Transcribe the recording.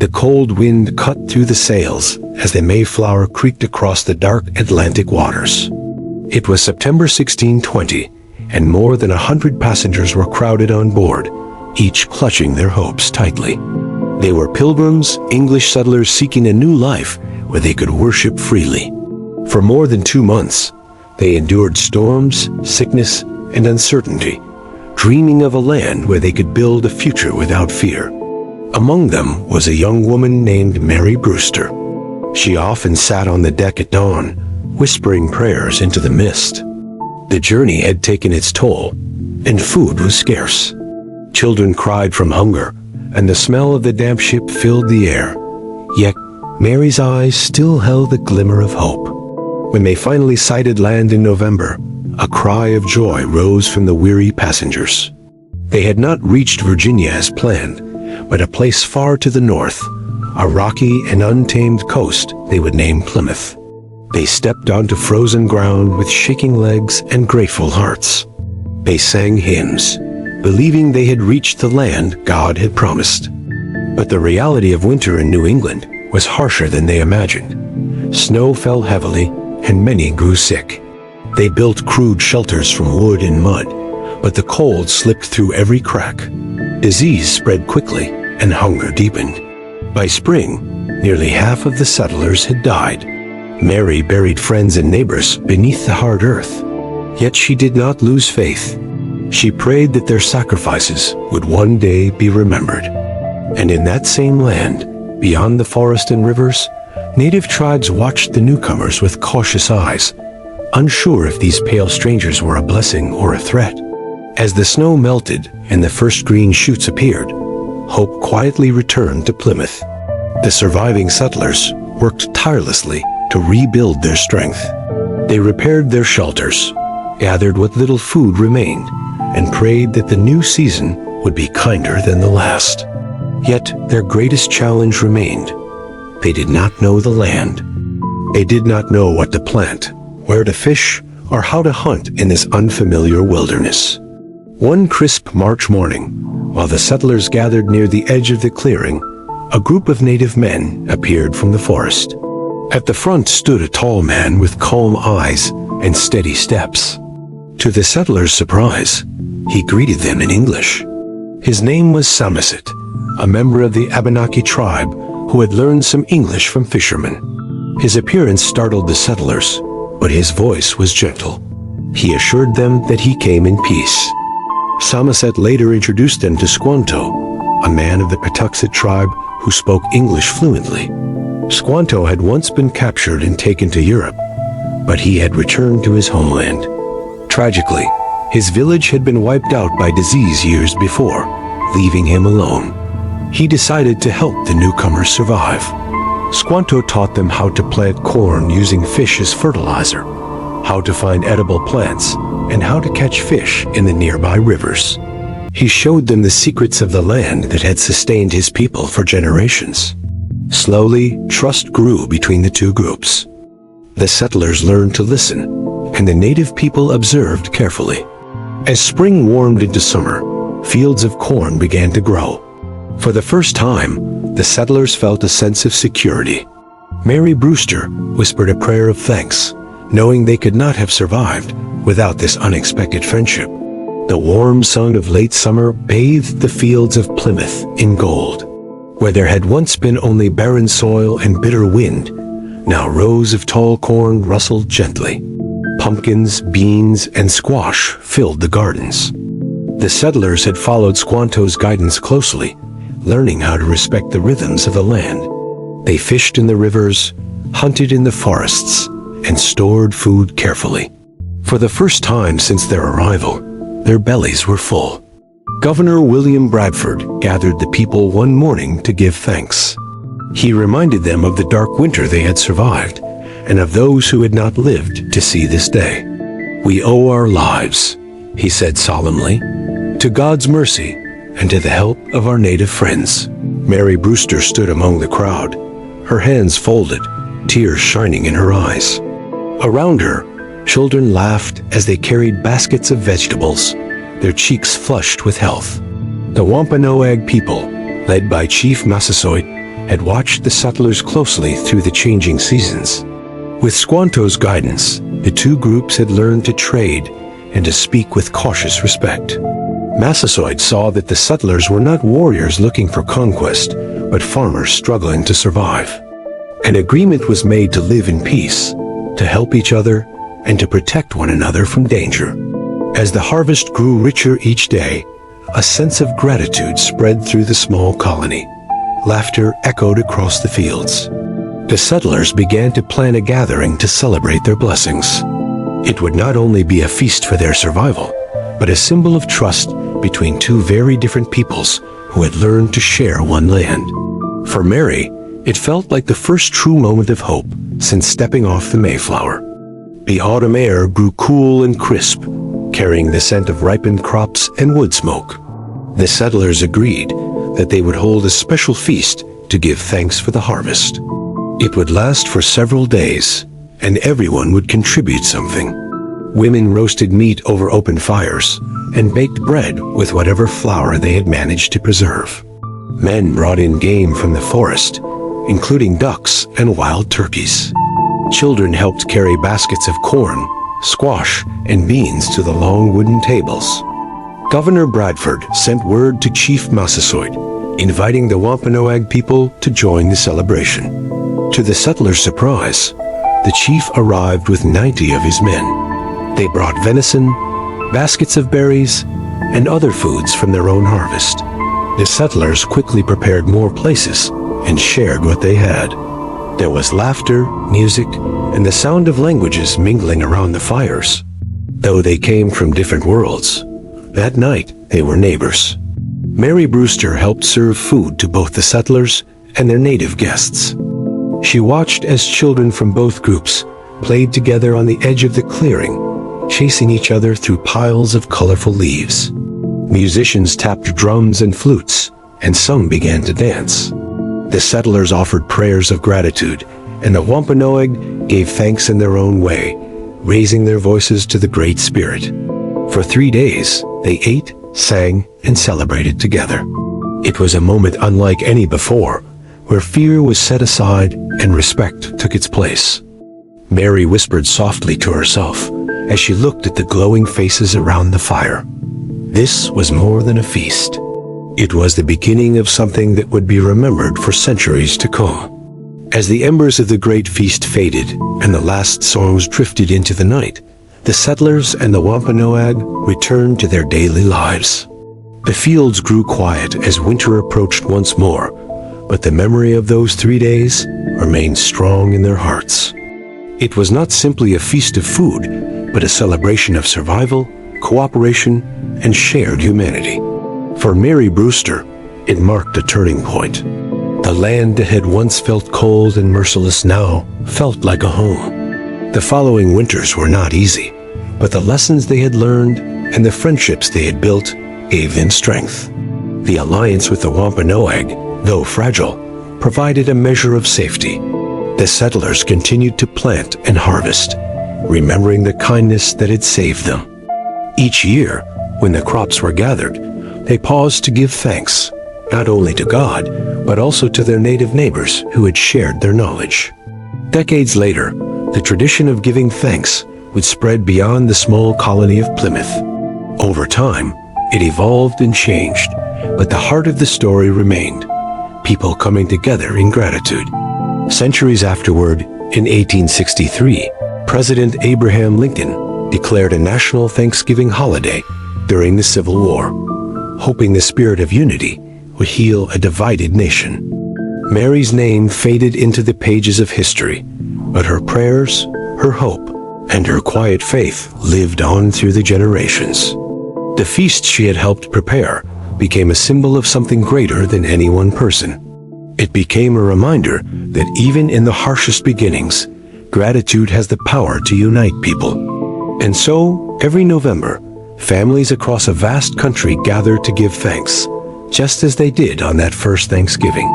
The cold wind cut through the sails as the Mayflower creaked across the dark Atlantic waters. It was September 1620, and more than 100 passengers were crowded on board, each clutching their hopes tightly. They were pilgrims, English settlers seeking a new life where they could worship freely. For more than 2 months, they endured storms, sickness, and uncertainty, dreaming of a land where they could build a future without fear. Among them was a young woman named Mary Brewster. She often sat on the deck at dawn, whispering prayers into the mist. The journey had taken its toll, and food was scarce. Children cried from hunger, and the smell of the damp ship filled the air. Yet, Mary's eyes still held the glimmer of hope. When they finally sighted land in November, a cry of joy rose from the weary passengers. They had not reached Virginia as planned, but a place far to the north, a rocky and untamed coast they would name Plymouth. They stepped onto frozen ground with shaking legs and grateful hearts. They sang hymns, believing they had reached the land God had promised. But the reality of winter in New England was harsher than they imagined. Snow fell heavily, and many grew sick. They built crude shelters from wood and mud, but the cold slipped through every crack. Disease spread quickly, and hunger deepened. By spring, nearly half of the settlers had died. Mary buried friends and neighbors beneath the hard earth. Yet she did not lose faith. She prayed that their sacrifices would one day be remembered. And in that same land, beyond the forest and rivers, native tribes watched the newcomers with cautious eyes, unsure if these pale strangers were a blessing or a threat. As the snow melted and the first green shoots appeared, hope quietly returned to Plymouth. The surviving settlers worked tirelessly to rebuild their strength. They repaired their shelters, gathered what little food remained, and prayed that the new season would be kinder than the last. Yet their greatest challenge remained. They did not know the land. They did not know what to plant, where to fish, or how to hunt in this unfamiliar wilderness. One crisp March morning, while the settlers gathered near the edge of the clearing, a group of native men appeared from the forest. At the front stood a tall man with calm eyes and steady steps. To the settlers' surprise, he greeted them in English. His name was Samoset, a member of the Abenaki tribe who had learned some English from fishermen. His appearance startled the settlers, but his voice was gentle. He assured them that he came in peace. Samoset later introduced them to Squanto, a man of the Patuxet tribe who spoke English fluently. Squanto had once been captured and taken to Europe, but he had returned to his homeland. Tragically, his village had been wiped out by disease years before, leaving him alone. He decided to help the newcomers survive. Squanto taught them how to plant corn using fish as fertilizer, how to find edible plants, and how to catch fish in the nearby rivers. He showed them the secrets of the land that had sustained his people for generations. Slowly, trust grew between the two groups. The settlers learned to listen, and the native people observed carefully. As spring warmed into summer, fields of corn began to grow. For the first time, the settlers felt a sense of security. Mary Brewster whispered a prayer of thanks, knowing they could not have survived without this unexpected friendship. The warm sun of late summer bathed the fields of Plymouth in gold. Where there had once been only barren soil and bitter wind, now rows of tall corn rustled gently. Pumpkins, beans, and squash filled the gardens. The settlers had followed Squanto's guidance closely, learning how to respect the rhythms of the land. They fished in the rivers, hunted in the forests, and stored food carefully. For the first time since their arrival, their bellies were full. Governor William Bradford gathered the people one morning to give thanks. He reminded them of the dark winter they had survived, and of those who had not lived to see this day. "We owe our lives," he said solemnly, "to God's mercy and to the help of our native friends." Mary Brewster stood among the crowd, her hands folded, tears shining in her eyes. Around her, children laughed as they carried baskets of vegetables, their cheeks flushed with health. The Wampanoag people, led by Chief Massasoit, had watched the settlers closely through the changing seasons. With Squanto's guidance, the two groups had learned to trade and to speak with cautious respect. Massasoit saw that the settlers were not warriors looking for conquest, but farmers struggling to survive. An agreement was made to live in peace, to help each other, and to protect one another from danger. As the harvest grew richer each day, a sense of gratitude spread through the small colony. Laughter echoed across the fields. The settlers began to plan a gathering to celebrate their blessings. It would not only be a feast for their survival, but a symbol of trust between two very different peoples who had learned to share one land. For Mary, it felt like the first true moment of hope since stepping off the Mayflower. The autumn air grew cool and crisp, carrying the scent of ripened crops and wood smoke. The settlers agreed that they would hold a special feast to give thanks for the harvest. It would last for several days, and everyone would contribute something. Women roasted meat over open fires and baked bread with whatever flour they had managed to preserve. Men brought in game from the forest, including ducks and wild turkeys. Children helped carry baskets of corn, squash, and beans to the long wooden tables. Governor Bradford sent word to Chief Massasoit, inviting the Wampanoag people to join the celebration. To the settlers' surprise, the chief arrived with 90 of his men. They brought venison, baskets of berries, and other foods from their own harvest. The settlers quickly prepared more places and shared what they had. There was laughter, music, and the sound of languages mingling around the fires. Though they came from different worlds, that night they were neighbors. Mary Brewster helped serve food to both the settlers and their native guests. She watched as children from both groups played together on the edge of the clearing, chasing each other through piles of colorful leaves. Musicians tapped drums and flutes, and some began to dance. The settlers offered prayers of gratitude, and the Wampanoag gave thanks in their own way, raising their voices to the Great Spirit. For 3 days, they ate, sang, and celebrated together. It was a moment unlike any before, where fear was set aside and respect took its place. Mary whispered softly to herself as she looked at the glowing faces around the fire. This was more than a feast. It was the beginning of something that would be remembered for centuries to come. As the embers of the great feast faded and the last songs drifted into the night, the settlers and the Wampanoag returned to their daily lives. The fields grew quiet as winter approached once more, but the memory of those 3 days remained strong in their hearts. It was not simply a feast of food, but a celebration of survival, cooperation, and shared humanity. For Mary Brewster, it marked a turning point. The land that had once felt cold and merciless now felt like a home. The following winters were not easy, but the lessons they had learned and the friendships they had built gave them strength. The alliance with the Wampanoag, though fragile, provided a measure of safety. The settlers continued to plant and harvest, remembering the kindness that had saved them. Each year, when the crops were gathered, they paused to give thanks, not only to God, but also to their native neighbors who had shared their knowledge. Decades later, the tradition of giving thanks would spread beyond the small colony of Plymouth. Over time, it evolved and changed, but the heart of the story remained, people coming together in gratitude. Centuries afterward, in 1863, President Abraham Lincoln declared a national Thanksgiving holiday during the Civil War, hoping the spirit of unity would heal a divided nation. Mary's name faded into the pages of history, but her prayers, her hope, and her quiet faith lived on through the generations. The feast she had helped prepare became a symbol of something greater than any one person. It became a reminder that even in the harshest beginnings, gratitude has the power to unite people. And so, every November, families across a vast country gather to give thanks, just as they did on that first Thanksgiving.